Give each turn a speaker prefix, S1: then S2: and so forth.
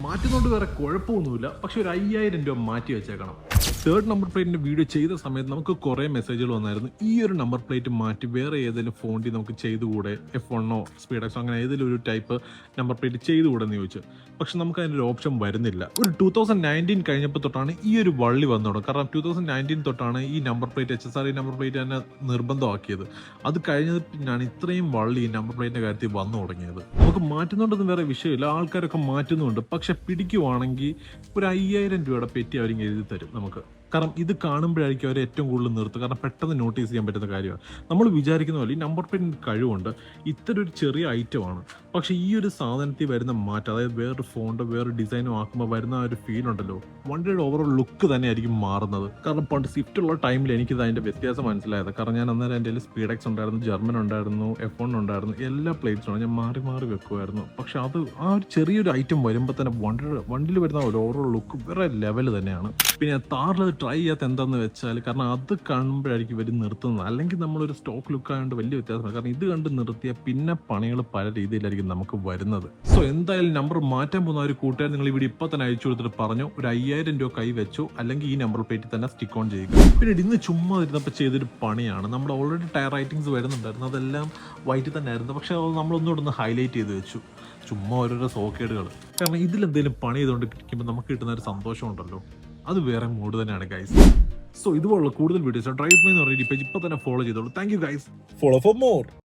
S1: മാറ്റുന്നതുകൊണ്ട് വേറെ കുഴപ്പമൊന്നുമില്ല, പക്ഷെ ഒരു 5000 രൂപ മാറ്റി വെച്ചേക്കണം. തേർഡ് നമ്പർ പ്ലേറ്റിന്റെ വീഡിയോ ചെയ്ത സമയത്ത് നമുക്ക് കുറേ മെസ്സേജുകൾ വന്നായിരുന്നു, ഈ ഒരു നമ്പർ പ്ലേറ്റ് മാറ്റി വേറെ ഏതെങ്കിലും ഫോണിൽ നമുക്ക് ചെയ്തുകൂടെ, F1 സ്പീഡക്സോ അങ്ങനെ ഏതെങ്കിലും ഒരു ടൈപ്പ് നമ്പർ പ്ലേറ്റ് ചെയ്തുകൂടെ എന്ന് ചോദിച്ചു. പക്ഷെ നമുക്ക് അതിനൊരു ഓപ്ഷൻ വരുന്നില്ല. ഒരു 2019 കഴിഞ്ഞപ്പോൾ തൊട്ടാണ് ഈ ഒരു വള്ളി വന്നു തുടങ്ങും. കാരണം 2019 തൊട്ടാണ് ഈ number plate HSRE number plate തന്നെ നിർബന്ധമാക്കിയത്. അത് കഴിഞ്ഞത് പിന്നാണ് ഇത്രയും വള്ളി ഈ നമ്പർ പ്ലേറ്റിന്റെ കാര്യത്തിൽ വന്നു തുടങ്ങിയത്. നമുക്ക് മാറ്റുന്നുണ്ടെന്ന് വേറെ വിഷയമില്ല, ആൾക്കാരൊക്കെ മാറ്റുന്നുണ്ട്. പക്ഷെ പിടിക്കുവാണെങ്കിൽ ഒരു 5000 രൂപയുടെ പെറ്റി അവരിങ്ങനെ എഴുതി തരും നമുക്ക്. കാരണം ഇത് കാണുമ്പോഴായിരിക്കും അവർ ഏറ്റവും കൂടുതൽ നിർത്തുക. കാരണം പെട്ടെന്ന് നോട്ടീസ് ചെയ്യാൻ പറ്റുന്ന കാര്യമാണ്. നമ്മൾ വിചാരിക്കുന്ന പോലെ ഈ നമ്പർ പ്ലേറ്റിന് കഴിവുണ്ട്, ഇത്തരം ഒരു ചെറിയ ഐറ്റമാണ്. പക്ഷേ ഈ ഒരു സാധനത്തിൽ വരുന്ന മാറ്റം, അതായത് വേറൊരു ഫോണിൻ്റെ വേറൊരു ഡിസൈനും ആക്കുമ്പോൾ വരുന്ന ആ ഒരു ഫീൽ ഉണ്ടല്ലോ, വണ്ടിയുടെ ഓവറോൾ ലുക്ക് തന്നെയായിരിക്കും മാറുന്നത്. കാരണം പണ്ട് സ്വിഫ്റ്റ് ഉള്ള ടൈമിൽ എനിക്കിത് അതിൻ്റെ വ്യത്യാസം മനസ്സിലായത്. കാരണം ഞാൻ അന്നേരം എൻ്റെ കയ്യിൽ സ്പീഡക്സ് ഉണ്ടായിരുന്നു, ജർമ്മൻ ഉണ്ടായിരുന്നു, F1 ഉണ്ടായിരുന്നു, എല്ലാ പ്ലേറ്റ്സും ഞാൻ മാറി മാറി വെക്കുമായിരുന്നു. പക്ഷെ അത് ആ ഒരു ചെറിയൊരു ഐറ്റം വരുമ്പോൾ തന്നെ വണ്ടിയിൽ വരുന്ന ഒരു ഓവറോൾ ലുക്ക് വേറെ ലെവൽ തന്നെയാണ്. പിന്നെ താറിലത് ട്രൈ ചെയ്യാത്ത എന്താണെന്ന് വെച്ചാൽ, കാരണം അത് കാണുമ്പോഴായിരിക്കും ഇവർ നിർത്തുന്നത്. അല്ലെങ്കിൽ നമ്മളൊരു സ്റ്റോക്ക് ലുക്ക് ആയതുകൊണ്ട് വലിയ വ്യത്യാസമാണ്. കാരണം ഇത് കണ്ട് നിർത്തിയാൽ പിന്നെ പണികൾ പല രീതിയിലായിരിക്കും നമുക്ക് വരുന്നത്. സോ എന്തായാലും നമ്പർ മാറ്റാൻ പോകുന്ന ഒരു കൂട്ടുകാർ നിങ്ങൾ ഇവിടെ ഇപ്പം തന്നെ അയച്ചു കൊടുത്തിട്ട് പറഞ്ഞു, ഒരു 5000 രൂപ കൈ വെച്ചോ, അല്ലെങ്കിൽ ഈ നമ്പർ പ്ലേറ്റിൽ തന്നെ സ്റ്റിക്ക് ഓൺ ചെയ്യുക. പിന്നെ ഇന്ന് ചുമ്മാ ഇരുന്നപ്പോൾ ചെയ്തൊരു പണിയാണ്. നമ്മൾ ഓൾറെഡി ടയർ റൈറ്റിങ്സ് വരുന്നുണ്ടായിരുന്നു, അതെല്ലാം വൈറ്റ് തന്നെ ആയിരുന്നു. പക്ഷെ അത് നമ്മളൊന്നുകൂടെ ഹൈലൈറ്റ് ചെയ്ത് വെച്ചു, ചുമ്മാ ഓരോരോ സോക്കേടുകൾ. കാരണം ഇതിലെന്തെങ്കിലും പണി ചെയ്തുകൊണ്ടിരിക്കുമ്പോൾ നമുക്ക് കിട്ടുന്ന ഒരു സന്തോഷം ഉണ്ടല്ലോ, അത് വേറെ മൂഡ് തന്നെയാണ് ഗൈസ്. സോ ഇതുപോലുള്ള കൂടുതൽ വീഡിയോസ് ഡ്രൈവ് മൈ എന്ന് പറയുന്ന പേജ് ഇപ്പൊ തന്നെ ഫോളോ ചെയ്തോളൂ. Thank you guys. Follow for more.